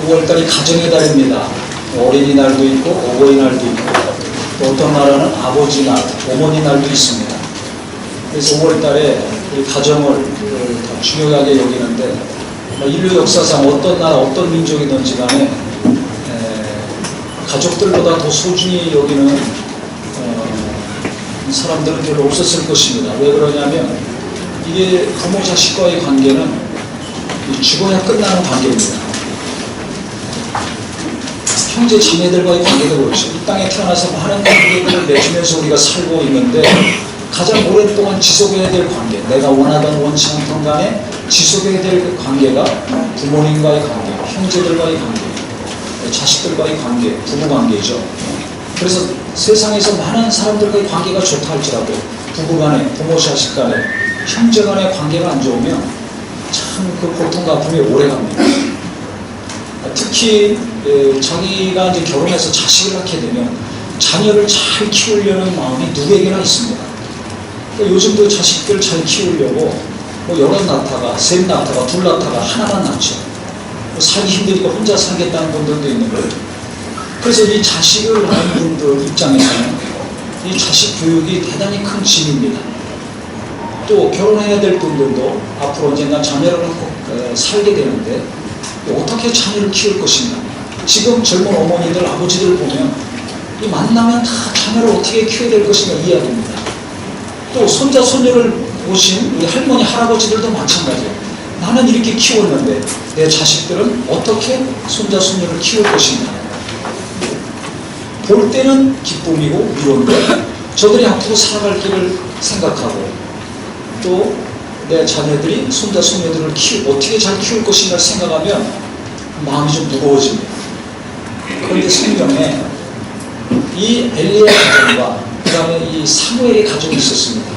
5월달이 가정의 달입니다. 어린이날도 있고 어버이날도 있고 또 어떤 나라는 아버지날, 어머니날도 있습니다. 그래서 5월달에 이 가정을 더 중요하게 여기는데 인류 역사상 어떤 나라, 어떤 민족이든지 간에 가족들보다 더 소중히 여기는 사람들은 별로 없었을 것입니다. 왜 그러냐면 이게 부모 자식과의 관계는 죽어야 끝나는 관계입니다. 형제 자매들과의 관계도 그렇죠. 이 땅에 태어나서 많은 관계들을 맺으면서 우리가 살고 있는데 가장 오랫동안 지속해야 될 관계, 내가 원하던 원치 않던 간에 지속해야 될 관계가 부모님과의 관계, 형제들과의 관계, 자식들과의 관계, 부부관계죠. 그래서 세상에서 많은 사람들과의 관계가 좋다 할지라도 부부간에, 부모 자식 간에, 형제 간의 관계가 안 좋으면 참 그 고통과 아픔이 오래갑니다. 특히 자기가 이제 결혼해서 자식을 낳게 되면 자녀를 잘 키우려는 마음이 누구에게나 있습니다. 요즘도 자식들 잘 키우려고 여럿 낳다가, 셋 낳다가, 둘 낳다가 하나만 낳죠. 살기 힘드니까 혼자 살겠다는 분들도 있는 거예요. 그래서 이 자식을 낳은 분들 입장에서는 이 자식 교육이 대단히 큰 짐입니다. 또 결혼해야 될 분들도 앞으로 언젠가 자녀를 갖고 살게 되는데 어떻게 자녀를 키울 것인가. 지금 젊은 어머니들, 아버지들 보면 이 만나면 다 자녀를 어떻게 키워야 될 것인가 이야기입니다. 또 손자, 손녀를 보신 우리 할머니, 할아버지들도 마찬가지예요. 나는 이렇게 키웠는데 내 자식들은 어떻게 손자, 손녀를 키울 것인가. 볼 때는 기쁨이고 위로인데 저들이 앞으로 살아갈 길을 생각하고 또 내 자녀들이 손자, 손녀들을 어떻게 잘 키울 것인가 생각하면 마음이 좀 무거워집니다. 그런데 성경에 이 엘리의 가정과 그 다음에 이 사무엘의 가정이 있었습니다.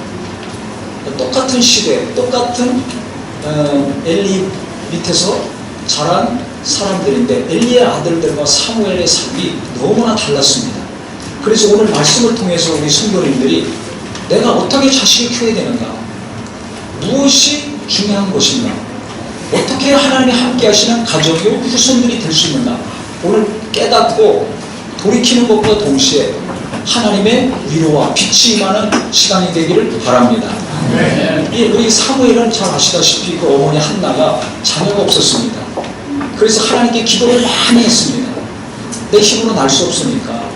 똑같은 시대, 똑같은 엘리 밑에서 자란 사람들인데 엘리의 아들들과 사무엘의 삶이 너무나 달랐습니다. 그래서 오늘 말씀을 통해서 우리 성도님들이 내가 어떻게 자식을 키워야 되는가, 무엇이 중요한 것인가, 어떻게 하나님이 함께 하시는 가족이요 후손들이 될 수 있는가, 오늘 깨닫고 돌이키는 것과 동시에 하나님의 위로와 빛이 임하는 시간이 되기를 바랍니다. 우리 사무엘은 잘 아시다시피 그 어머니 한나가 자녀가 없었습니다. 그래서 하나님께 기도를 많이 했습니다. 내 힘으로 날 수 없으니까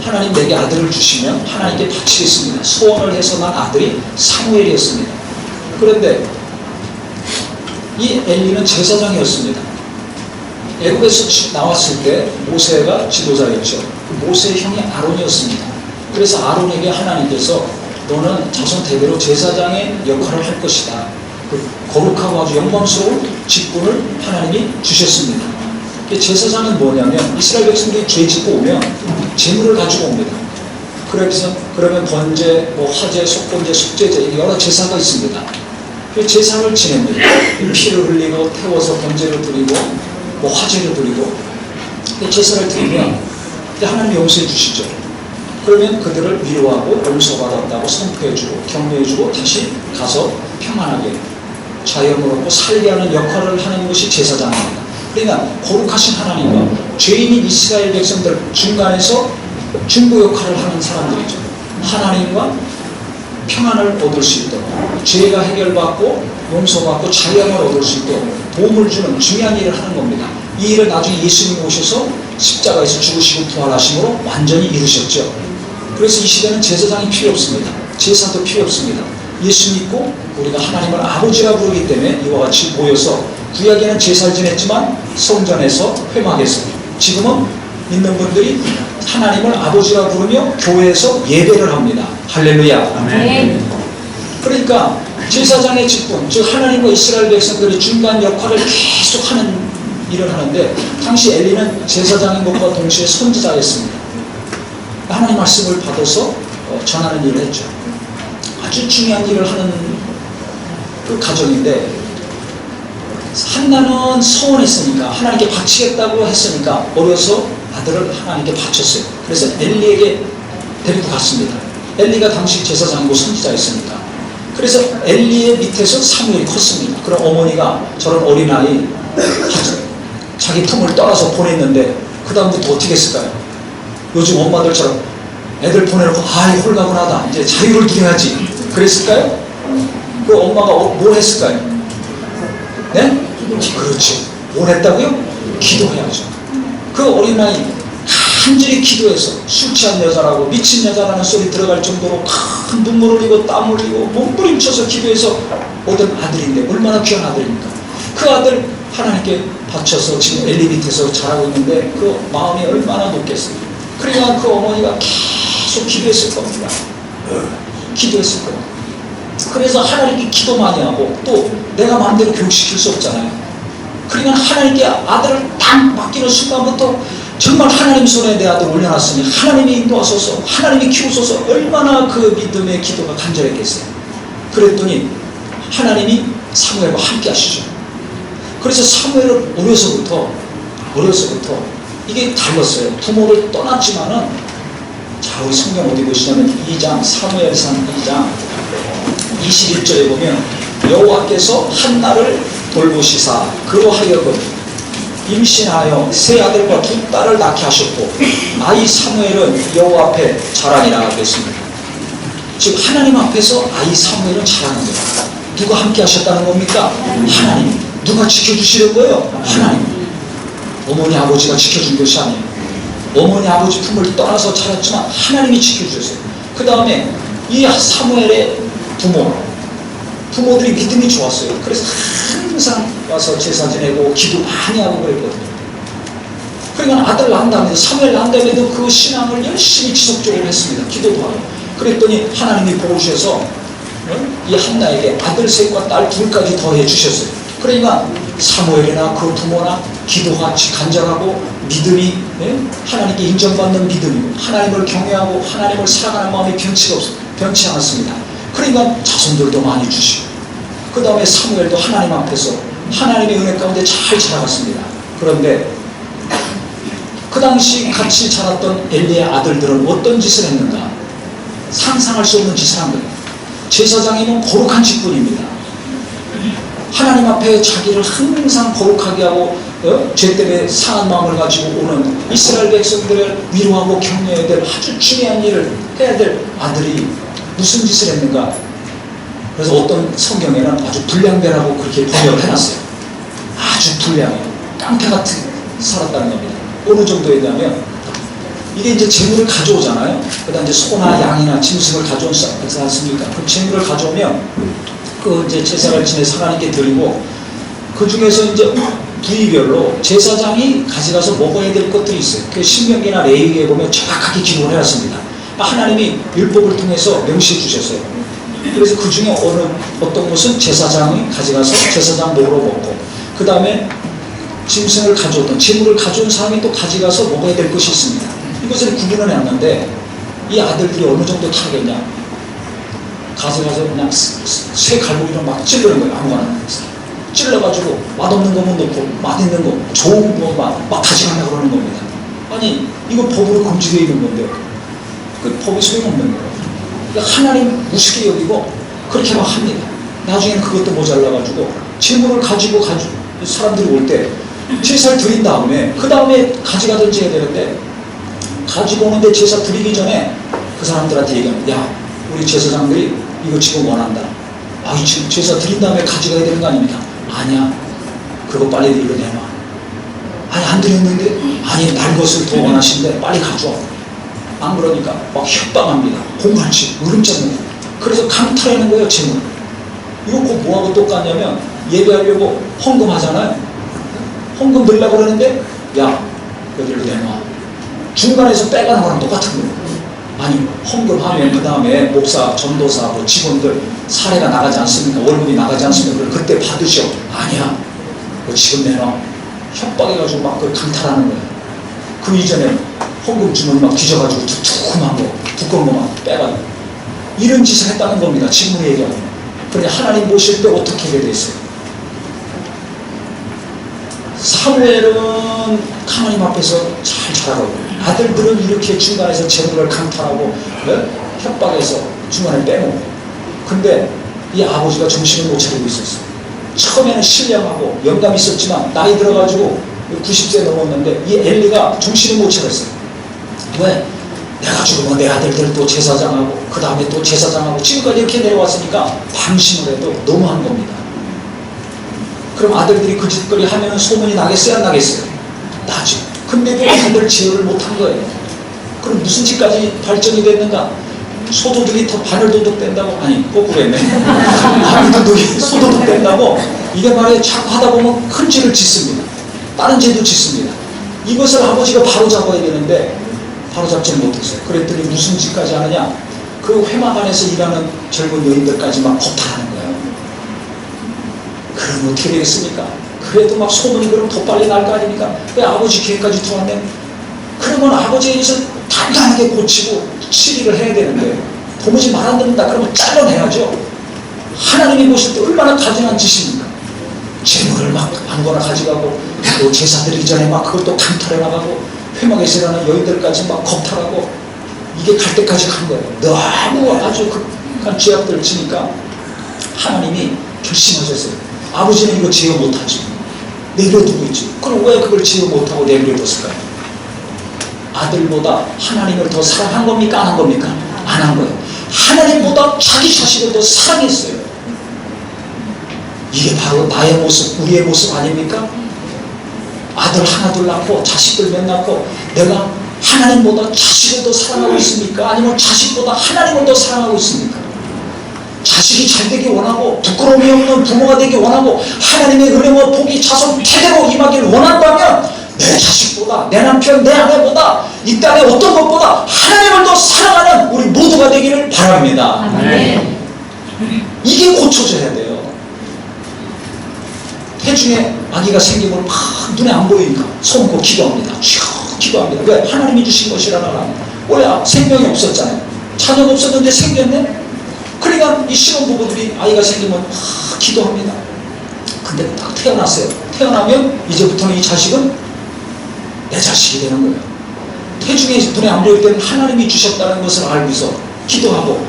하나님 내게 아들을 주시면 하나님께 바치겠습니다. 소원을 해서 난 아들이 사무엘이었습니다. 그런데 이 엘리는 제사장이었습니다. 애굽에서 나왔을 때 모세가 지도자였죠. 모세의 형이 아론이었습니다. 그래서 아론에게 하나님께서 너는 자손 대대로 제사장의 역할을 할 것이다. 그 거룩하고 아주 영광스러운 직분을 하나님이 주셨습니다. 제사장은 뭐냐면 이스라엘 백성들이 죄 짓고 오면 제물을 가지고 옵니다. 그러면 번제, 화제, 속번제, 속죄제 여러 제사가 있습니다. 제사를 지냅니다. 피를 흘리고 태워서 번제를 드리고 화제를 드리고 제사를 드리면 하나님 용서해 주시죠. 그러면 그들을 위로하고 용서받았다고 선포해주고 격려해주고 다시 가서 평안하게 자연을 얻고 살게 하는 역할을 하는 것이 제사장입니다. 그러니까 거룩하신 하나님과 죄인인 이스라엘 백성들 중간에서 중보 역할을 하는 사람들이죠. 하나님과 평안을 얻을 수 있도록, 죄가 해결받고 용서받고 자유함을 얻을 수 있도록 도움을 주는 중요한 일을 하는 겁니다. 이 일을 나중에 예수님이 오셔서 십자가에서 죽으시고 부활하심으로 완전히 이루셨죠. 그래서 이 시대는 제사장이 필요 없습니다. 제사도 필요 없습니다. 예수 믿고 우리가 하나님을 아버지라 부르기 때문에 이와 같이 모여서 구약에는 제사를 지냈지만 성전에서 회막에서, 지금은 믿는 분들이 하나님을 아버지라 부르며 교회에서 예배를 합니다. 할렐루야. 아멘. 그러니까 제사장의 직분, 즉 하나님과 이스라엘 백성들의 중간 역할을 계속 하는 일을 하는데, 당시 엘리는 제사장인 것과 동시에 선지자였습니다. 하나님 말씀을 받아서 전하는 일을 했죠. 아주 중요한 일을 하는 그 가정인데, 한나는 서원했으니까, 하나님께 바치겠다고 했으니까 어려서 아들을 하나님께 바쳤어요. 그래서 엘리에게 데리고 갔습니다. 엘리가 당시 제사장이고 선지자였으니까. 그래서 엘리의 밑에서 사무엘이 컸습니다. 그럼 어머니가 저런 어린아이 자기 품을 떠나서 보냈는데 그 다음부터 어떻게 했을까요? 요즘 엄마들처럼 애들 보내놓고 아이 홀가분하다 이제 자유를 누려야지 그랬을까요? 그 엄마가 뭘 했을까요? 네? 그렇죠. 뭘 했다고요? 기도해야죠. 그 어린아이 간절히 기도해서 술 취한 여자라고 미친 여자라는 소리 들어갈 정도로 큰 눈물 흘리고 땀 흘리고 몸부림쳐서 기도해서 얻은 아들인데 얼마나 귀한 아들입니까? 그 아들 하나님께 바쳐서 지금 엘리 밑에서 자라고 있는데 그 마음이 얼마나 높겠어요. 그러니까 그 어머니가 계속 기도했을 겁니다. 기도했을 겁니다. 그래서 하나님께 기도 많이 하고 또 내가 마음대로 교육시킬 수 없잖아요. 그러니까 하나님께 아들을 딱 맡기는 순간부터 정말 하나님 손에 내 아들 올려놨으니 하나님이 인도하소서 하나님이 키우소서 얼마나 그 믿음의 기도가 간절했겠어요. 그랬더니 하나님이 사무엘과 함께 하시죠. 그래서 사무엘은 어려서부터 이게 달랐어요. 부모를 떠났지만은 자 우리 성경 어디 보시냐면 2장 사무엘상 2장 21절에 보면 여호와께서 한나를 돌보시사 그로 하여금 임신하여 세 아들과 두 딸을 낳게 하셨고 아이 사무엘은 여호와 앞에 자라니라 하겠습니다. 즉 하나님 앞에서 아이 사무엘은 자라는 거예요. 누가 함께 하셨다는 겁니까? 하나님. 누가 지켜주시는 거예요? 하나님. 어머니 아버지가 지켜준 것이 아니에요. 어머니 아버지 품을 떠나서 자랐지만 하나님이 지켜주셨어요. 그 다음에 이 사무엘의 부모들이 믿음이 좋았어요. 그래서 항상 와서 제사 지내고 기도 많이 하고 그랬거든요. 그러니까 아들 낳은 다음에 사무엘 낳은 다음에도 그 신앙을 열심히 지속적으로 했습니다. 기도도 하고. 그랬더니 하나님이 보셔서 이 한나에게 아들 셋과 딸 둘까지 더해 주셨어요. 그러니까 사무엘이나 그 부모나 기도가 간절하고 믿음이 하나님께 인정받는 믿음이고 하나님을 경외하고 하나님을 사랑하는 마음이 변치 않았습니다. 그러니까 자손들도 많이 주시고 그 다음에 사무엘도 하나님 앞에서 하나님의 은혜 가운데 잘 자라갔습니다. 그런데 그 당시 같이 자랐던 엘리의 아들들은 어떤 짓을 했는가? 상상할 수 없는 짓을 한 거예요. 제사장이면 거룩한 직분입니다. 하나님 앞에 자기를 항상 거룩하게 하고 죄 때문에 상한 마음을 가지고 오는 이스라엘 백성들을 위로하고 격려해야 될 아주 중요한 일을 해야 될 아들이 무슨 짓을 했는가? 그래서 어떤 성경에는 아주 불량배라고 그렇게 번역을 해놨어요. 아주 불량해요. 깡패같이 살았다는 겁니다. 어느 정도였냐면 이게 이제 재물을 가져오잖아요. 그다음 이제 소나 양이나 짐승을 가져오지 않습니까? 그 재물을 가져오면 그 이제 제사를 지내서 하나님께 드리고 그 중에서 이제 부위별로 제사장이 가져가서 먹어야 될 것들이 있어요. 그 신명기나 레위기에 보면 정확하게 기록을 해놨습니다. 하나님이 율법을 통해서 명시해 주셨어요. 그래서 그 중에 어떤 것은 제사장이 가져가서 제사장 목으로 먹고 그 다음에 짐승을 가져오던 재물을 가져온 사람이 또 가져가서 먹어야 될 것이 있습니다. 이것을 구분을 해놨는데 이 아들들이 어느 정도 타겠냐? 가져가서 그냥 쇠 갈고리로 막 찔르는 거예요. 아무거나 찔러가지고 맛없는 거만 넣고 맛있는 거 좋은 거만 막 가져가려고 그러는 겁니다. 아니 이거 법으로 금지되어 있는 건데 그 법이 소용없는 거예요. 그러니까 하나님 무식히 여기고 그렇게 막 합니다. 나중에는 그것도 모자라가지고 재물을 가지고 사람들이 올 때 제사를 드린 다음에 그 다음에 가져가든지 해야 되는데 가지고 오는데 제사 드리기 전에 그 사람들한테 얘기합니다. 야 우리 제사장들이 이거 지금 원한다. 아 지금 제사 드린 다음에 가져가야 되는 거 아닙니까? 아니야 그거 빨리 이거 내놔. 아니 안 드렸는데 아니 날 것을 더 원하시는데 빨리 가져와. 안 그러니까 막 협박합니다. 공갈치 울음 잡는 거. 그래서 강탈하는 거예요. 재물. 이거 꼭 뭐하고 똑같냐면 예배하려고 헌금하잖아요. 헌금 넣으려고 그러는데 야 여기로 내놔. 중간에서 빼가는 거랑 똑같은 거예요. 아니 헌금하면 그 다음에 목사, 전도사, 뭐 직원들 사례가 나가지 않습니까? 월급이 나가지 않습니까? 그때 받으셔. 아니야 지금 내놔. 협박해가지고 막 그걸 강탈하는 거예요. 그 이전에 헌금 주머니 막 뒤져가지고 두툼한 거 두꺼운 거 막 빼가지고 이런 짓을 했다는 겁니다. 지금 얘기하면. 그런데 하나님 모실 때 어떻게 해야 됐어요? 사무엘은 하나님 앞에서 잘 자라고 아들들은 이렇게 중간에서 재물을 강탈하고 협박해서 중간에 빼먹고 근데 이 아버지가 정신을 못 차리고 있었어요. 처음에는 신령하고 영감이 있었지만 나이 들어가지고 90세 넘었는데 이 엘리가 정신을 못 차렸어요. 왜? 내가 죽으면 내 아들들 또 제사장하고 그 다음에 또 제사장하고 지금까지 이렇게 내려왔으니까 방심을 해도 너무한 겁니다. 그럼 아들들이 그 짓거리 하면 소문이 나겠어요? 안 나겠어요? 나죠. 근데도 아들 제어를 못한 거예요. 그럼 무슨 짓까지 발전이 됐는가? 소도둑이 더 바늘도둑 된다고? 아니 거꾸로 했네. 바늘도둑이 소도둑 된다고 이게 말이에요. 자꾸 하다 보면 큰 죄를 짓습니다. 다른 죄도 짓습니다. 이것을 아버지가 바로 잡아야 되는데 바로 잡지 못했어요. 그랬더니 무슨 짓까지 하느냐? 그 회막 안에서 일하는 젊은 여인들까지 막 겁탈하는 거예요. 그럼 어떻게 되겠습니까? 그래도 막 소문이 그럼 더 빨리 날 거 아닙니까? 왜 아버지 귀에까지 들어왔네? 그러면 아버지의 일을 단단하게 고치고 치리를 해야 되는데 도무지 말 안 듣는다 그러면 잘라내야죠. 하나님이 보실 때 얼마나 가증한 짓입니까? 재물을 막 아무거나 가져가고 또 제사 드리기 전에 막 그것도 강탈해 나가고 회막에서 일하는 여인들까지 막 겁탈하고 이게 갈 때까지 간 거예요. 너무 아주 극한 죄악들을 지니까 하나님이 결심하셨어요. 아버지는 이거 제어 못하지. 내려두고 있지. 그럼 왜 그걸 제어 못하고 내버려뒀을까요? 아들보다 하나님을 더 사랑한 겁니까? 안 한 겁니까? 안 한 거예요. 하나님보다 자기 자식을 더 사랑했어요. 이게 바로 나의 모습, 우리의 모습 아닙니까? 아들 하나둘 낳고 자식들 몇 낳고 내가 하나님보다 자식을 더 사랑하고 있습니까? 아니면 자식보다 하나님을 더 사랑하고 있습니까? 자식이 잘 되기 원하고 부끄러움이 없는 부모가 되기 원하고 하나님의 은혜와 복이 자손 대대로 임하기를 원한다면 내 자식보다 내 남편 내 아내보다 이 땅의 어떤 것보다 하나님을 더 사랑하는 우리 모두가 되기를 바랍니다. 아멘. 이게 고쳐져야 돼요. 태중에 아기가 생기면 막 눈에 안 보이니까 손 꼭 기도합니다. 기도합니다. 왜? 하나님이 주신 것이라나. 원래 생명이 없었잖아요. 자녀가 없었는데 생겼네? 그러니까 이 신혼부부들이 아이가 생기면 막 기도합니다. 근데 딱 태어났어요. 태어나면 이제부터는 이 자식은 내 자식이 되는 거예요. 태중에 눈에 안 보일 때는 하나님이 주셨다는 것을 알고서 기도하고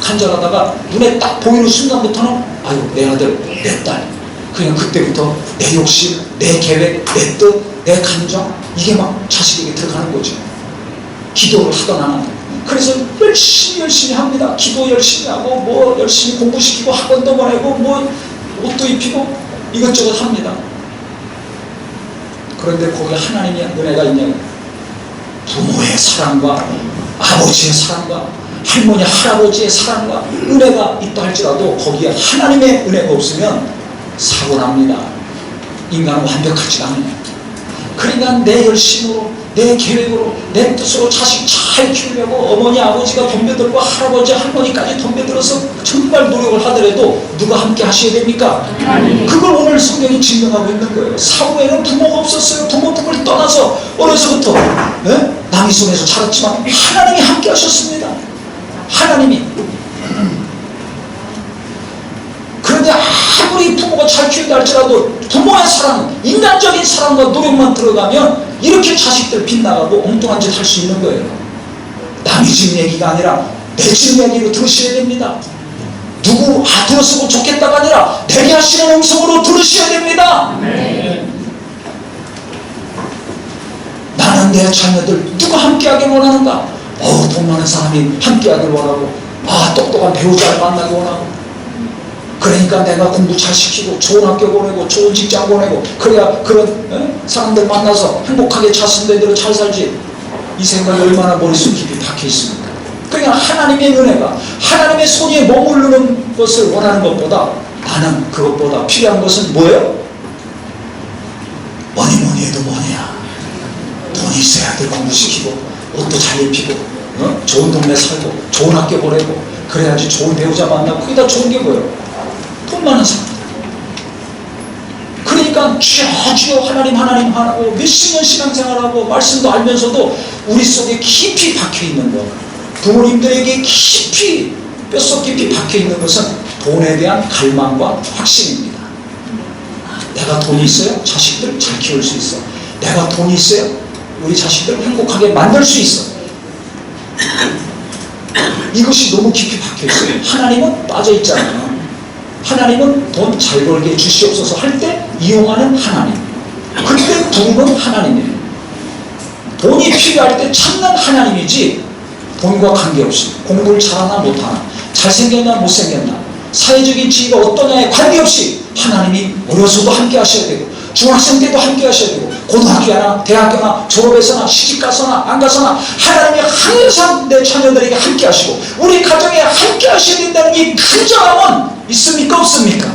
간절하다가 눈에 딱 보이는 순간부터는 아유 내 아들 내 딸 그냥 그때부터 내 욕심 내 계획 내 뜻 내 감정 이게 막 자식에게 들어가는 거죠. 기도를 하던 안 그래서 열심히 합니다. 기도 열심히 하고 뭐 열심히 공부시키고 학원도 보내고 뭐 옷도 입히고 이것저것 합니다. 그런데 거기에 하나님의 은혜가 있냐고. 부모의 사랑과 아버지의 사랑과 할머니 할아버지의 사랑과 은혜가 있다 할지라도 거기에 하나님의 은혜가 없으면 사고 납니다. 인간은 완벽하지가 않아요. 그러니까 내 열심으로 내 계획으로 내 뜻으로 자식 잘 키우려고 어머니 아버지가 덤벼들고 할아버지 할머니까지 덤벼들어서 정말 노력을 하더라도 누가 함께 하셔야 됩니까? 그걸 오늘 성경이 증명하고 있는 거예요. 사후에는 부모가 없었어요. 부모 품을 떠나서 어려서부터 남의 손에서 자랐지만 하나님이 함께 하셨습니다. 하나님이. 그런데 아무리 부모가 잘 키운다 할지라도 부모의 사랑, 인간적인 사랑과 노력만 들어가면 이렇게 자식들 빗나가고 엉뚱한 짓 할 수 있는 거예요. 남의 집 얘기가 아니라 내 집 얘기로 들으셔야 됩니다. 누구 들었으면 좋겠다가 아니라 내게 하시는 음성으로 들으셔야 됩니다. 나는 내 자녀들 누가 함께하길 원하는가? 돈 많은 사람이 함께하길 원하고 똑똑한 배우자를 만나길 원하고 그러니까 내가 공부 잘 시키고 좋은 학교 보내고 좋은 직장 보내고 그래야 그런 사람들 만나서 행복하게 자신들대로 잘 살지. 이 생각이 얼마나 머릿속 깊이 박혀 있습니까? 그러니까 하나님의 은혜가 하나님의 손에 머무르는 것을 원하는 것보다 나는 그것보다 필요한 것은 뭐예요? 뭐니 해도 뭐냐. 돈이 있어야 아들 공부시키고 옷도 잘 입히고 좋은 동네 살고 좋은 학교 보내고 그래야지 좋은 배우자 만나고 그게 다 좋은 게 뭐예요? 돈 많은 사람. 그러니까 주여 하나님 하고 몇십 년 신앙생활하고 말씀도 알면서도 우리 속에 깊이 박혀있는 것, 부모님들에게 깊이 뼛속 깊이 박혀있는 것은 돈에 대한 갈망과 확신입니다. 내가 돈이 있어요? 자식들 잘 키울 수 있어. 내가 돈이 있어요? 우리 자식들 행복하게 만들 수 있어. 이것이 너무 깊이 박혀있어요. 하나님은 빠져있잖아요. 하나님은 돈 잘 벌게 주시옵소서 할 때 이용하는 하나님. 그때 때 부름은 하나님이에요. 돈이 필요할 때 찾는 하나님이지 돈과 관계없이 공부를 잘하나 못하나 잘생겼나 못생겼나 사회적인 지위가 어떠냐에 관계없이 하나님이 어려서도 함께 하셔야 되고 중학생 때도 함께 하셔야 되고 고등학교나 대학교나 졸업해서나 시집가서나 안 가서나 하나님이 항상 내 자녀들에게 함께 하시고 우리 가정에 함께 하셔야 된다는 이 간절함은 있습니까 없습니까?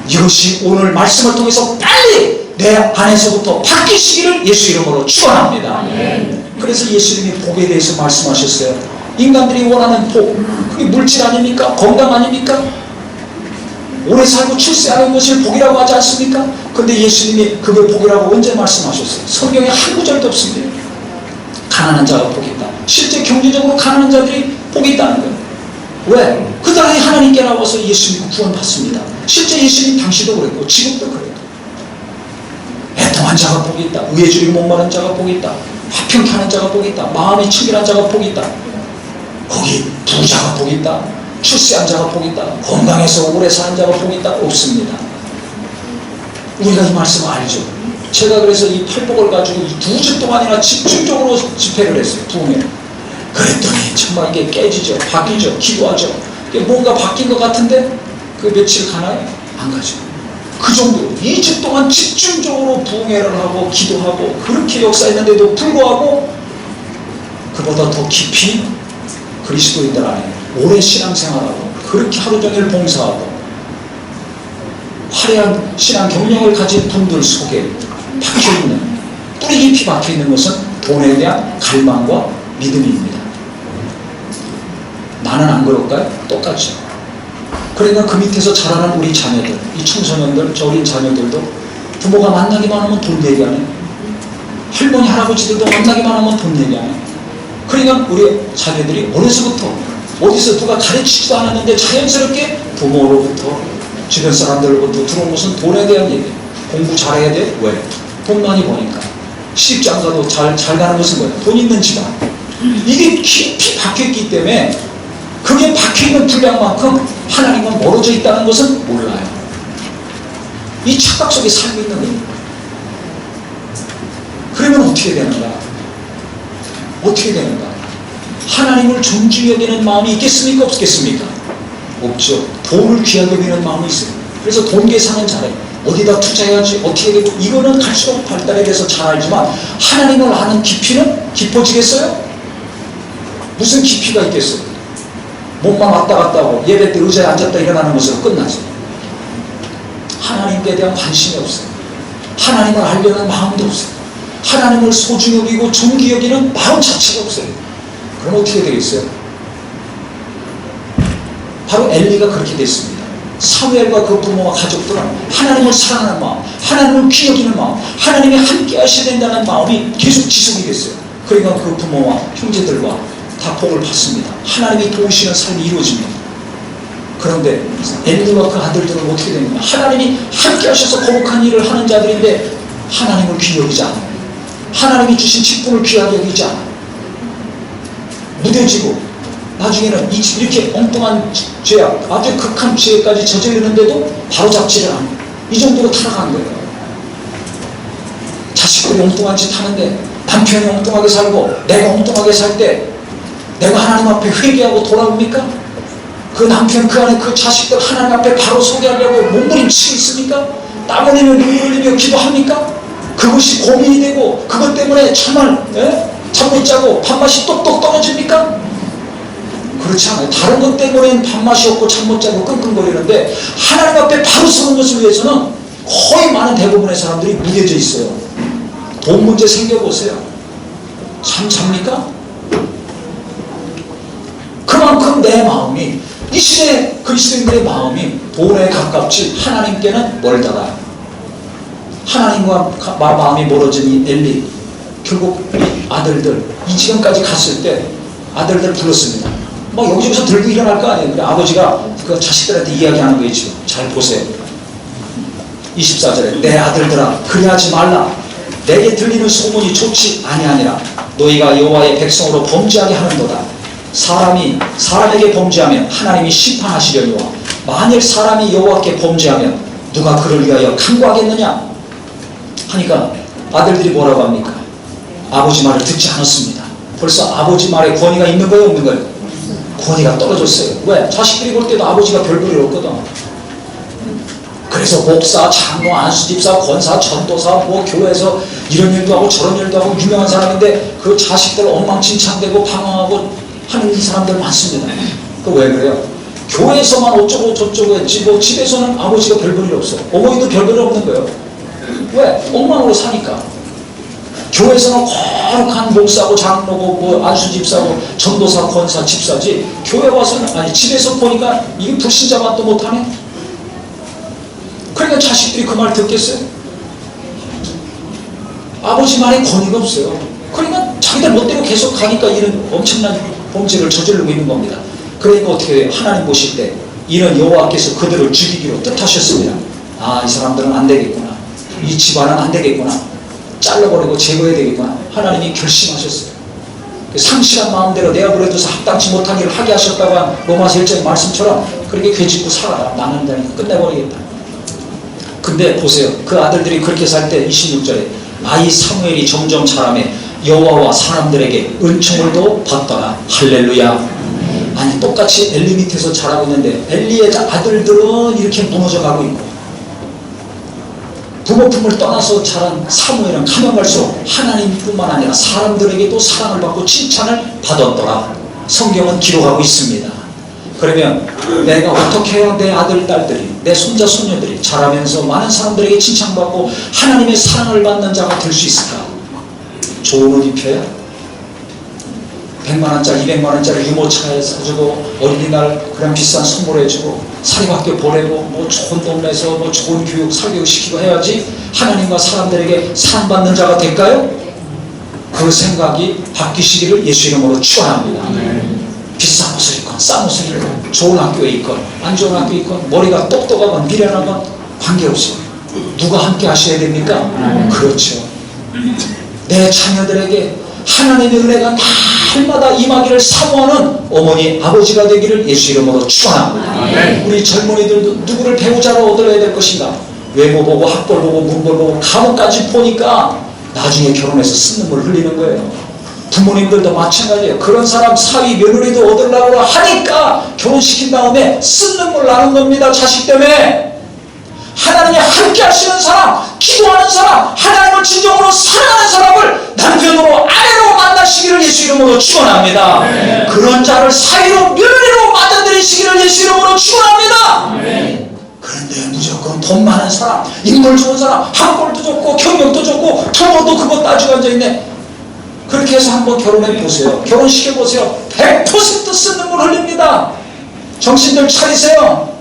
이것이 오늘 말씀을 통해서 빨리 내 안에서부터 바뀌시기를 예수 이름으로 축원합니다. 그래서 예수님이 복에 대해서 말씀하셨어요. 인간들이 원하는 복, 그게 물질 아닙니까? 건강 아닙니까? 오래 살고 출세하는 것을 복이라고 하지 않습니까? 근데 예수님이 그게 복이라고 언제 말씀하셨어요? 성경에 한 구절도 없습니다. 가난한 자가 복이 있다. 실제 경제적으로 가난한 자들이 복이 있다는 거예요. 왜? 그 땅에 하나님께 나와서 예수님 구원받습니다. 실제 예수님 당시도 그랬고 지금도 그래요. 애통한 자가 복이 있다. 의에 목마른 자가 복이 있다. 화평케 하는 자가 복이 있다. 마음이 청결한 자가 복이 있다. 거기 부자가 복이 있다. 출세한 자가 복이 있다. 건강해서 오래 사는 자가 복이 있다. 없습니다. 우리가 이 말씀을 알죠. 제가 그래서 이 팔복을 가지고 2주 동안이나 집중적으로 집회를 했어요. 부흥회를. 그랬더니 정말 이게 깨지죠. 바뀌죠. 기도하죠. 뭔가 바뀐 것 같은데 그 며칠 가나요? 안 가죠. 그 정도로 2주 동안 집중적으로 부흥회를 하고 기도하고 그렇게 역사했는데도 불구하고 그보다 더 깊이 그리스도인들 안에 오래 신앙생활하고 그렇게 하루 종일 봉사하고 화려한 신앙 경력을 가진 분들 속에 박혀있는 뿌리 깊이 박혀있는 것은 돈에 대한 갈망과 믿음입니다. 나는 안 그럴까요? 똑같죠. 그러니까 그 밑에서 자라는 우리 자녀들, 이 청소년들, 저 어린 자녀들도 부모가 만나기만 하면 돈 내기 안 해. 할머니, 할아버지들도 만나기만 하면 돈 내기 안 해. 그러니까 우리 자녀들이 어려서부터 어디서 누가 가르치지도 않았는데 자연스럽게 부모로부터 주변 사람들로부터 들어온 것은 돈에 대한 얘기. 공부 잘해야 돼? 왜? 돈 많이 버니까. 시집장 가도 잘 가는 것은 뭐예요? 돈 있는 집안. 이게 깊이 박혀있기 때문에 그게 박혀있는 분량만큼 하나님은 멀어져 있다는 것은 몰라요. 이 착각 속에 살고 있는 거예요. 그러면 어떻게 되는가? 어떻게 되는가? 하나님을 존중히 여기는 마음이 있겠습니까? 없겠습니까? 없죠. 돈을 귀하게 여기는 마음이 있어요. 그래서 돈 계산은 잘해요. 어디다 투자해야지, 어떻게 되고, 이거는 갈수록 발달에 대해서 잘 알지만 하나님을 아는 깊이는 깊어지겠어요? 무슨 깊이가 있겠어요? 몸만 왔다 갔다 하고 예배 때 의자에 앉았다 일어나는 것으로 끝나죠. 하나님께 대한 관심이 없어요. 하나님을 알려는 마음도 없어요. 하나님을 소중히 여기고 존귀 여기는 마음 자체가 없어요. 그럼 어떻게 되겠어요? 바로 엘리가 그렇게 됐습니다. 사무엘과 그 부모와 가족들은 하나님을 사랑하는 마음, 하나님을 귀히 여기는 마음, 하나님이 함께 하셔야 된다는 마음이 계속 지속이 됐어요. 그러니까 그 부모와 형제들과 다 복을 받습니다. 하나님이 도우시는 삶이 이루어집니다. 그런데 엘리와 그 아들들은 어떻게 됩니까? 하나님이 함께 하셔서 거룩한 일을 하는 자들인데 하나님을 귀히 여기지 않아요. 하나님이 주신 직분을 귀하게 여기지 않아요. 무뎌지고 나중에는 이렇게 엉뚱한 죄악, 아주 극한 죄까지 저지르는데도 바로잡지를 않아요. 이 정도로 타락한 거예요. 자식들이 엉뚱한 짓 하는데 남편이 엉뚱하게 살고 내가 엉뚱하게 살 때 내가 하나님 앞에 회개하고 돌아옵니까? 그 남편, 그 안에 그 자식들 하나님 앞에 바로 소개하려고 몸부림치고 있습니까? 땀 흘리며 눈물 흘리며 기도합니까? 그것이 고민이 되고 그것 때문에 정말 잠 못 자고 밥맛이 똑똑 떨어집니까? 그렇지 않아요. 다른 것 때문에는 밥맛이 없고 잠 못 자고 끙끙거리는데 하나님 앞에 바로 서는 것을 위해서는 거의 많은 대부분의 사람들이 무뎌져 있어요. 돈 문제 생겨보세요. 잠 잡니까? 그만큼 내 마음이 이 시대 그리스도인들의 마음이 돈에 가깝지 하나님께는 멀다가 하나님과 마음이 멀어진 이 엘리 결국 이 아들들 이 지경까지 갔을 때 아들들 불렀습니다. 막 여기저기서 들고 일어날 거 아니에요. 근데 아버지가 그 자식들한테 이야기하는 거예요. 지금 잘 보세요. 24절에 내 아들들아 그리하지 말라. 내게 들리는 소문이 좋지 아니하니라. 너희가 여호와의 백성으로 범죄하게 하는도다. 사람이 사람에게 범죄하면 하나님이 심판하시려니와 만일 사람이 여호와께 범죄하면 누가 그를 위하여 간구하겠느냐. 하니까 아들들이 뭐라고 합니까? 아버지 말을 듣지 않았습니다. 벌써 아버지 말에 권위가 있는 거예요, 없는 거예요? 권위가 떨어졌어요. 왜? 자식들이 볼 때도 아버지가 별 볼일 없거든. 그래서 목사, 장로, 안수집사, 권사, 전도사, 뭐 교회에서 이런 일도 하고 저런 일도 하고 유명한 사람인데 그 자식들 엉망진창되고 방황하고 하는 사람들 많습니다. 그 왜 그래요? 교회에서만 어쩌고 저쩌고 했지 뭐 집에서는 아버지가 별 볼일 없어. 어머니도 별 볼일 없는 거예요. 왜? 엉망으로 사니까. 교회에서는 거룩한 목사고 장로고 뭐 안수집사고 전도사, 권사, 집사지 교회 와서는 아니 집에서 보니까 이게 불신자만 또 못하네. 그러니까 자식들이 그 말 듣겠어요? 아버지 말에 권위가 없어요. 그러니까 자기들 멋대로 계속 가니까 이런 엄청난 범죄를 저지르고 있는 겁니다. 그러니까 어떻게 해요? 하나님 보실 때 이런 여호와께서 그들을 죽이기로 뜻하셨습니다. 아, 이 사람들은 안 되겠구나. 이 집안은 안 되겠구나. 잘라버리고 제거해야 되겠구나. 하나님이 결심하셨어요. 상실한 마음대로 내가 그래도 합당치 못한 일을 하게 하셨다고 한 로마서 1장의 말씀처럼 그렇게 괴짓고 살아라. 나는 끝내버리겠다. 근데 보세요. 그 아들들이 그렇게 살 때 26절에 아이 사무엘이 점점 자라매 여호와와 사람들에게 은총을 더 받더라. 할렐루야. 아니 똑같이 엘리 밑에서 자라고 있는데 엘리의 아들들은 이렇게 무너져가고 있고 부모 품을 떠나서 자란 사무엘은 가면 갈수록 하나님뿐만 아니라 사람들에게도 사랑을 받고 칭찬을 받았더라. 성경은 기록하고 있습니다. 그러면 내가 어떻게 해야 내 아들, 딸들이 내 손자, 손녀들이 자라면서 많은 사람들에게 칭찬받고 하나님의 사랑을 받는 자가 될 수 있을까? 좋은 옷 입혀야 100만원짜리 200만원짜리 유모차에 사주고 어린이날 그런 비싼 선물해주고 사립학교 보내고 뭐 좋은 동네에서 뭐 좋은 교육 설교육 시키고 해야지 하나님과 사람들에게 사랑받는 자가 될까요? 그 생각이 바뀌시기를 예수 이름으로 축원합니다. 비싼 옷을 입건 싼 옷을 입건 좋은 학교에 있건 안 좋은 학교에 있건 머리가 똑똑하건 미련하건 관계없이 누가 함께 하셔야 됩니까? 그렇죠. 내 자녀들에게 하나님의 은혜가 날마다 임하기를 사모하는 어머니 아버지가 되기를 예수 이름으로 축원합니다. 우리 젊은이들도 누구를 배우자로 얻어야 될 것인가? 외모 보고 학벌 보고 문벌 보고 감옥까지 보니까 나중에 결혼해서 쓴눈물 흘리는 거예요. 부모님들도 마찬가지예요. 그런 사람 사위 며느리도 얻으려고 하니까 결혼시킨 다음에 쓴눈물 나는 겁니다. 자식 때문에. 하나님이 함께 하시는 사람, 기도하는 사람, 하나님을 진정으로 사랑하는 사람을 남편으로 아내로 만나시기를 예수 이름으로 축원합니다. 그런 자를 사위로 며느리로 만나드리시기를 예수 이름으로 축원합니다. 그런데 무조건 돈 많은 사람, 인물 좋은 사람, 학벌도 좋고 경력도 좋고 부모도 그거 따지고 앉아있네. 그렇게 해서 한번 결혼해 보세요. 결혼시켜 보세요. 100% 쓴눈물 흘립니다. 정신들 차리세요.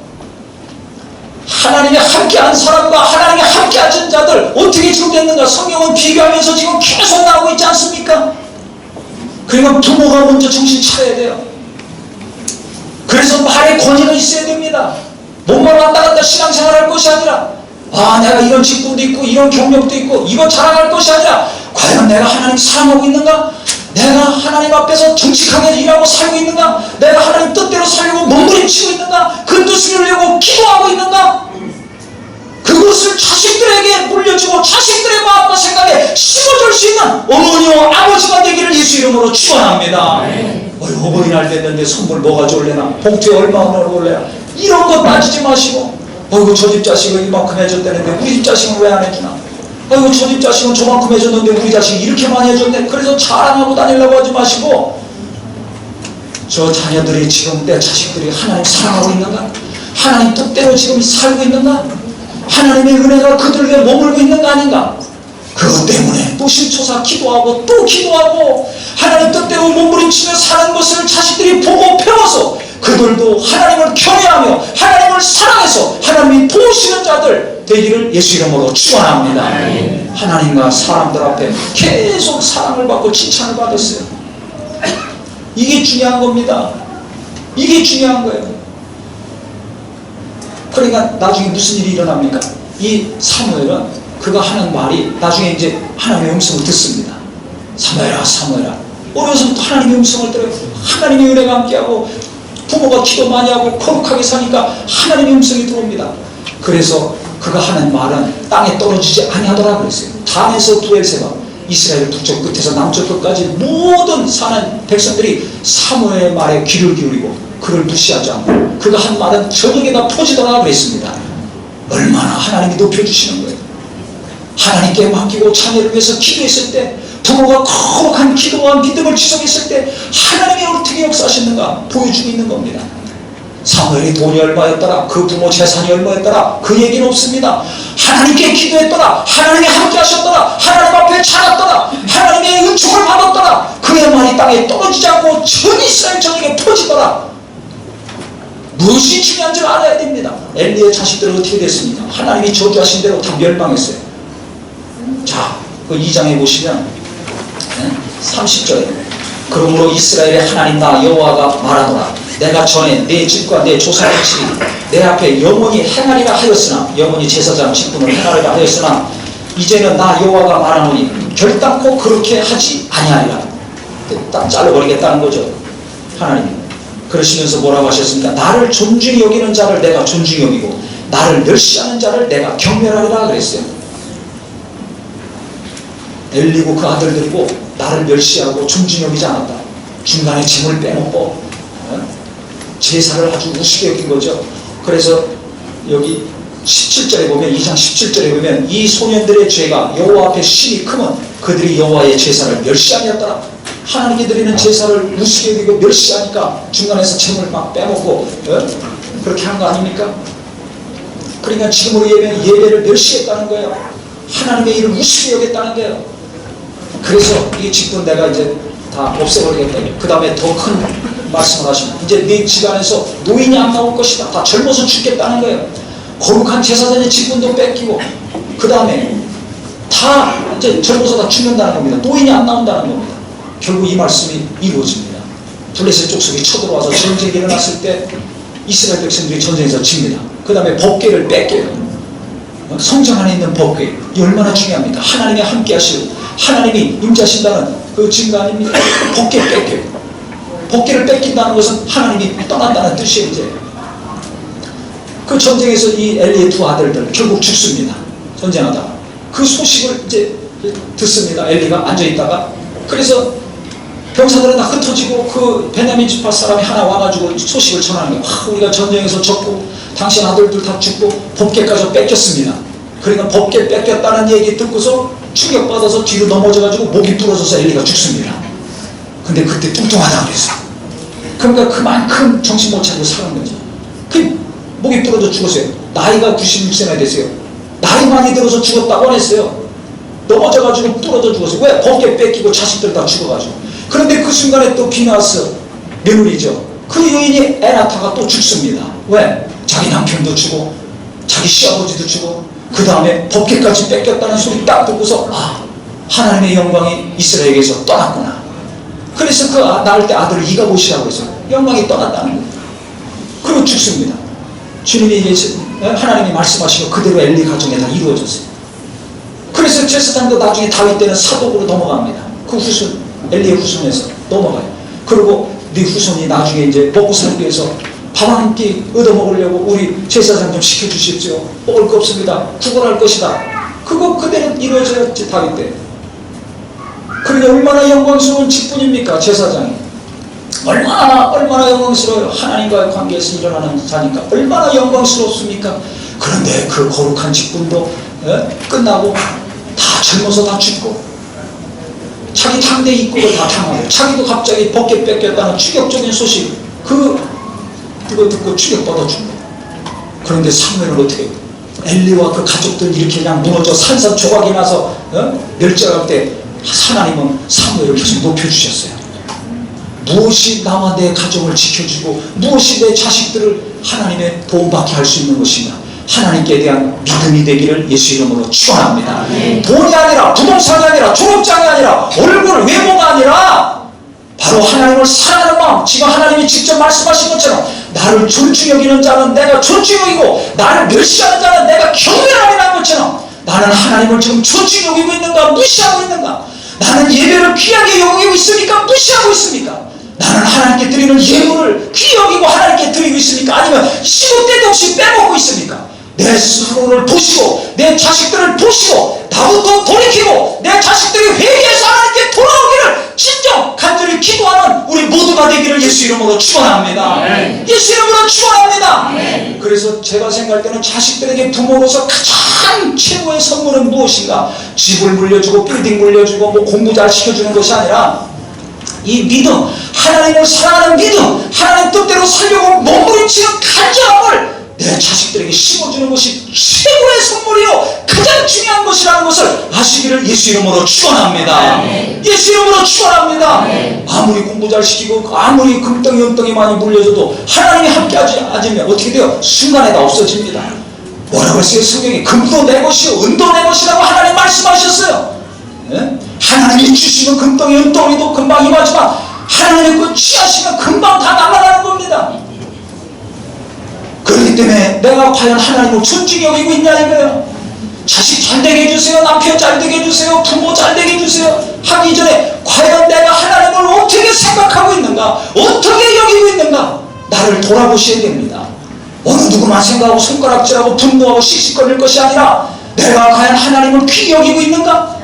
하나님이 함께한 사람과 하나님이 함께하신 자들 어떻게 지금 됐는가? 성경은 비교하면서 지금 계속 나오고 있지 않습니까? 그러니까 부모가 먼저 정신 차려야 돼요. 그래서 말의 권위가 있어야 됩니다. 몸만 왔다 갔다 신앙생활 할 것이 아니라 아 내가 이런 직분도 있고 이런 경력도 있고 이거 자랑할 것이 아니라 과연 내가 하나님 사랑하고 있는가? 내가 하나님 앞에서 정직하게 일하고 살고 있는가? 내가 하나님 뜻대로 살려고 몸부림치고 있는가? 그 뜻을 이루려고 기도하고 있는가? 그것을 자식들에게 물려주고 자식들의 마음과 생각에 심어줄 수 있는 어머니와 아버지가 되기를 예수 이름으로 축원합니다. 어버이날 됐는데 선물 뭐가 좋을래나? 봉투에 얼마나 올래나? 이런 거 따지지 마시고 어이구 저 집 자식은 이만큼 해줬다는데 우리 집 자식은 왜 안 해주나? 어이구 저 집 자식은 저만큼 해줬는데 우리 자식이 이렇게 많이 해줬네. 그래서 자랑하고 다니려고 하지 마시고 저 자녀들이 지금 내 자식들이 하나님 사랑하고 있는가? 하나님 뜻대로 지금 살고 있는가? 하나님의 은혜가 그들에게 머물고 있는 거 아닌가? 그것 때문에 또 신초사 기도하고 또 기도하고 하나님 뜻대로 몸부림치며 사는 것을 자식들이 보고 배워서 그들도 하나님을 경외하며 하나님을 사랑해서 하나님이 도우시는 자들 되기를 예수 이름으로 축원합니다. 하나님과 사람들 앞에 계속 사랑을 받고 칭찬을 받았어요. 이게 중요한 겁니다. 이게 중요한 거예요. 그러니까 나중에 무슨 일이 일어납니까? 이 사무엘은 그가 하는 말이 나중에 이제 하나님의 음성을 듣습니다. 사무엘아 사무엘아. 어려서부터 하나님의 음성을 들어요. 하나님의 은혜가 함께하고 부모가 기도 많이 하고 거룩하게 사니까 하나님의 음성이 들어옵니다. 그래서 그가 하는 말은 땅에 떨어지지 아니하더라 그랬어요. 단에서 부엘세바, 이스라엘 북쪽 끝에서 남쪽 끝까지 모든 사는 백성들이 사무엘의 말에 귀를 기울이고 그를 무시하지 않고 그가 한 말은 저녁에다 퍼지더라 그랬습니다. 얼마나 하나님이 높여주시는 거예요. 하나님께 맡기고 자녀를 위해서 기도했을 때, 부모가 거룩한 기도와 믿음을 지속했을 때 하나님이 어떻게 역사하셨는가 보여주고 있는 겁니다. 사무엘이 돈이 얼마였더라, 그 부모 재산이 얼마였더라, 그 얘기는 없습니다. 하나님께 기도했더라, 하나님이 함께 하셨더라, 하나님 앞에 찾았더라, 하나님의 은총을 받았더라, 그의 말이 땅에 떨어지지 않고 전 이스라엘 전역에 퍼지더라. 무엇이 중요한 줄 알아야 됩니다. 엘리의 자식들은 어떻게 됐습니까? 하나님이 저주하신 대로 다 멸망했어요. 자, 그 2장에 보시면 30절에 그러므로 이스라엘의 하나님 나 여호와가 말하노라, 내가 전에 내 집과 내 조상의 집이 내 앞에 영원히 행하리라 하였으나, 영원히 제사장 직분을 행하리라 하였으나 이제는 나 여호와가 말하노니 결단코 그렇게 하지 아니하리라. 딱 잘라버리겠다는 거죠, 하나님이. 그러시면서 뭐라고 하셨습니까? 나를 존중히 여기는 자를 내가 존중히 여기고 나를 멸시하는 자를 내가 경멸하리라 그랬어요. 엘리고 그 아들들이고 나를 멸시하고 존중히 여기지 않았다. 중간에 짐을 빼먹고 제사를 아주 우습게 여긴 거죠. 그래서 여기 17절에 보면, 2장 17절에 보면 이 소년들의 죄가 여호와 앞에 심히 크면 그들이 여호와의 제사를 멸시하였더라. 하나님께 드리는 제사를 우습게 여기고 멸시하니까 중간에서 재물을 막 빼먹고 그렇게 한 거 아닙니까? 그러니까 지금으로 예배를 멸시했다는 거예요. 하나님의 일을 우습게 여겼다는 거예요. 그래서 이 직분 내가 이제 다 없애버리겠다. 그 다음에 더 큰 말씀을 하시면 이제 네 집안에서 노인이 안 나올 것이다. 다 젊어서 죽겠다는 거예요. 거룩한 제사장의 직분도 뺏기고 그 다음에 다 이제 젊어서 다 죽는다는 겁니다. 노인이 안 나온다는 겁니다. 결국 이 말씀이 이루어집니다. 블레셋 족속이 쳐들어와서 전쟁이 일어났을 때 이스라엘 백성들이 전쟁에서 집니다. 그 다음에 법궤를 뺏겨요. 성전 안에 있는 법궤, 이 얼마나 중요합니까? 하나님이 함께 하시고 하나님이 임재하신다는 그 증거 아닙니까? 법궤 뺏겨요. 법궤를 뺏긴다는 것은 하나님이 떠난다는 뜻이에요. 이제 그 전쟁에서 이 엘리의 두 아들들 결국 죽습니다. 전쟁하다 그 소식을 이제 듣습니다. 엘리가 앉아있다가. 그래서 병사들은 다 흩어지고 그 베냐민 지파 사람이 하나 와가지고 소식을 전하는 거예요. 우리가 전쟁에서 졌고 당신 아들들 다 죽고 법궤까지 뺏겼습니다. 그러니까 법궤 뺏겼다는 얘기 듣고서 충격받아서 뒤로 넘어져가지고 목이 부러져서 엘리가 죽습니다. 근데 그때 뚱뚱하다고 그랬어요. 그러니까 그만큼 정신 못 차리고 살은 거죠. 그 목이 부러져 죽었어요. 나이가 96세나 됐어요. 나이 많이 들어서 죽었다고 안 했어요. 넘어져가지고 부러져 죽었어요. 왜? 법궤 뺏기고 자식들 다 죽어가지고. 그런데 그 순간에 또 비나스 며느리죠. 그 여인이 애 낳다가 또 죽습니다. 왜? 자기 남편도 죽고 자기 시아버지도 죽고 그 다음에 법궤까지 뺏겼다는 소리 딱 듣고서 하나님의 영광이 이스라엘에게서 떠났구나. 그래서 그 낳을 때 아들을 이가봇이라고 해서 영광이 떠났다는 거예요. 그리고 죽습니다. 주님이 하나님이 말씀하시고 그대로 엘리 가정에 다 이루어졌어요. 그래서 제사장도 나중에 다윗 때는 사독으로 넘어갑니다. 그 후손, 엘리의 후손에서 넘어가요. 그리고 네 후손이 나중에 이제 먹고 살기 위해서 밥 한 끼 얻어먹으려고 우리 제사장 좀 시켜주십시오. 먹을 거 없습니다. 구걸할 것이다. 그거 그대로 이루어졌지 다윗 때. 그러니까 얼마나 영광스러운 직분입니까? 제사장이 얼마나 영광스러워요. 하나님과의 관계에서 일어나는 자니까 얼마나 영광스럽습니까? 그런데 그 거룩한 직분도 끝나고 다 젊어서 다 죽고 자기 당대 입국을 다 당하고 자기도 갑자기 법궤 뺏겼다는 충격적인 소식 그거 듣고 충격받아 죽고. 그런데 사무엘은 어떻게 해요? 엘리와 그 가족들 이렇게 그냥 무너져 산산조각이 나서 멸절할 때 하나님은 사무엘을 계속 높여주셨어요. 무엇이 나와 내 가정을 지켜주고 무엇이 내 자식들을 하나님의 도움받게 할 수 있는 것인가? 하나님께 대한 믿음이 되기를 예수 이름으로 축원합니다. 돈이 아니라 부동산이 아니라 졸업장이 아니라 얼굴 외모가 아니라 바로 하나님을 사랑하는 마음. 지금 하나님이 직접 말씀하신 것처럼 나를 존중히 여기는 자는 내가 존중히 여기고 나를 멸시하는 자는 내가 경멸하리라는 것처럼 나는 하나님을 지금 존중히 여기고 있는가 무시하고 있는가? 나는 예배를 귀하게 여기고 있습니까? 무시하고 있습니까? 나는 하나님께 드리는 예물을 귀히 여기고 하나님께 드리고 있습니까? 아니면 시도 때도 없이 빼먹고 있습니까? 내 스스로를 보시고 내 자식들을 보시고 나부터 돌이키고 내 자식들이 회개해서 하나님께 돌아오기를 진정 간절히 기도하는 우리 모두가 되기를 예수 이름으로 축원합니다. 예수 이름으로 축원합니다. 그래서 제가 생각할 때는 자식들에게 부모로서 가장 최고의 선물은 무엇인가? 집을 물려주고 빌딩 물려주고 뭐 공부 잘 시켜주는 것이 아니라 이 믿음, 하나님을 사랑하는 믿음, 하나님 뜻대로 살려고 몸부림치는 간절함을 내 자식들에게 심어주는 것이 최고의 선물이요 가장 중요한 것이라는 것을 아시기를 예수 이름으로 축원합니다. 예수 이름으로 축원합니다. 아무리 공부 잘 시키고 아무리 금덩이 은덩이 많이 물려줘도 하나님이 함께하지 않으면 어떻게 돼요? 순간에 다 없어집니다. 뭐라고 했어요? 성경에 금도 내 것이요 은도 내 것이라고 하나님 말씀하셨어요. 네? 하나님이 주시는 금덩이 은덩이도 금방 임하지만 하나님의 그 취하시면 금방 다 날아가는 겁니다. 그렇기 때문에 내가 과연 하나님을 존중히 여기고 있냐 이거예요. 자식 잘 되게 해주세요, 남편 잘 되게 해주세요, 부모 잘 되게 해주세요 하기 전에 과연 내가 하나님을 어떻게 생각하고 있는가, 어떻게 여기고 있는가, 나를 돌아보셔야 됩니다. 어느 누구만 생각하고 손가락질하고 분노하고 씩씩거릴 것이 아니라 내가 과연 하나님을 귀히 여기고 있는가,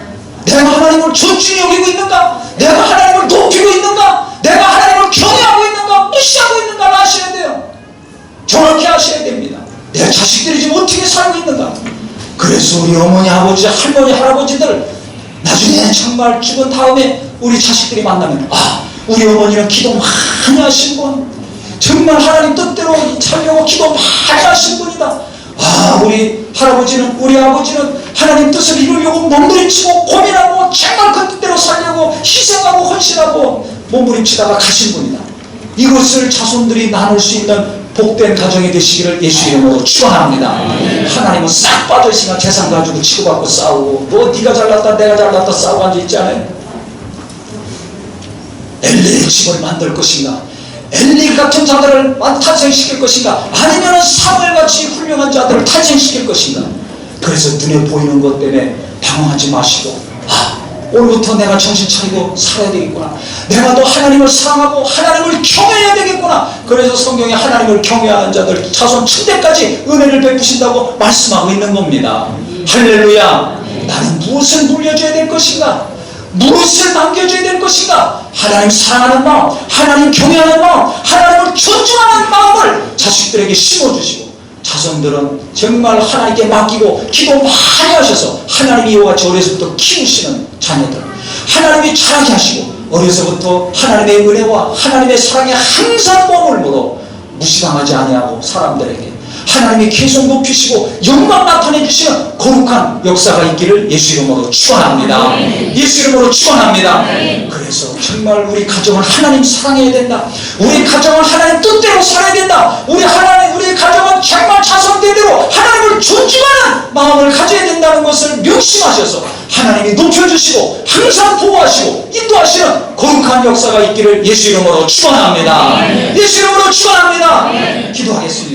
내가 하나님을 존중히 여기고 있는가, 내가 하나님을 높이고 있는가, 내가 하나님을 경외하고 있는가, 무시하고 있는가를 아셔야 돼요. 정확히 아셔야 됩니다. 내 자식들이 지금 어떻게 살고 있는가. 그래서 우리 어머니, 아버지, 할머니, 할아버지들 나중에 정말 죽은 다음에 우리 자식들이 만나면 우리 어머니는 기도 많이 하신 분, 정말 하나님 뜻대로 살려고 기도 많이 하신 분이다. 우리 할아버지는, 우리 아버지는 하나님 뜻을 이루려고 몸부림치고 고민하고 정말 그 뜻대로 살려고 희생하고 헌신하고 몸부림치다가 가신 분이다. 이것을 자손들이 나눌 수 있는 복된 가정이 되시기를 예수 이름으로 축원합니다. 하나님은 싹 빠져있으면 재산 가지고 치고받고 싸우고 너 네가 잘났다 내가 잘났다 싸우고 앉아있지 않아요? 엘리의 집을 만들 것인가, 엘리 같은 자들을 탄생시킬 것인가, 아니면 사무엘같이 훌륭한 자들을 탄생시킬 것인가. 그래서 눈에 보이는 것 때문에 당황하지 마시고 오늘부터 내가 정신 차리고 살아야 되겠구나, 내가 또 하나님을 사랑하고 하나님을 경외해야 되겠구나. 그래서 성경에 하나님을 경외하는 자들 자손 층대까지 은혜를 베푸신다고 말씀하고 있는 겁니다. 할렐루야. 나는 무엇을 물려줘야 될 것인가, 무엇을 남겨줘야 될 것인가. 하나님 사랑하는 마음, 하나님 경외하는 마음, 하나님을 존중하는 마음을 자식들에게 심어주시고, 자손들은 정말 하나님께 맡기고 기도 많이 하셔서 하나님이 이와 같이 어려서부터 키우시는 자녀들, 하나님이 자라게 하시고 어려서부터 하나님의 은혜와 하나님의 사랑에 항상 몸을 물어 무시당하지 아니하고 사람들에게 하나님이 계속 높이시고 영광 나타내 주시는 거룩한 역사가 있기를 예수 이름으로 축원합니다. 예수 이름으로 축원합니다. 그래서 정말 우리 가정을 하나님 사랑해야 된다, 우리 가정을 하나님 뜻대로 살아야 된다, 우리 가정은 정말 자손대대로 하나님을 존중하는 마음을 가져야 된다는 것을 명심하셔서 하나님이 높여주시고 항상 보호하시고 인도하시는 거룩한 역사가 있기를 예수 이름으로 축원합니다. 예수 이름으로 축원합니다. 기도하겠습니다.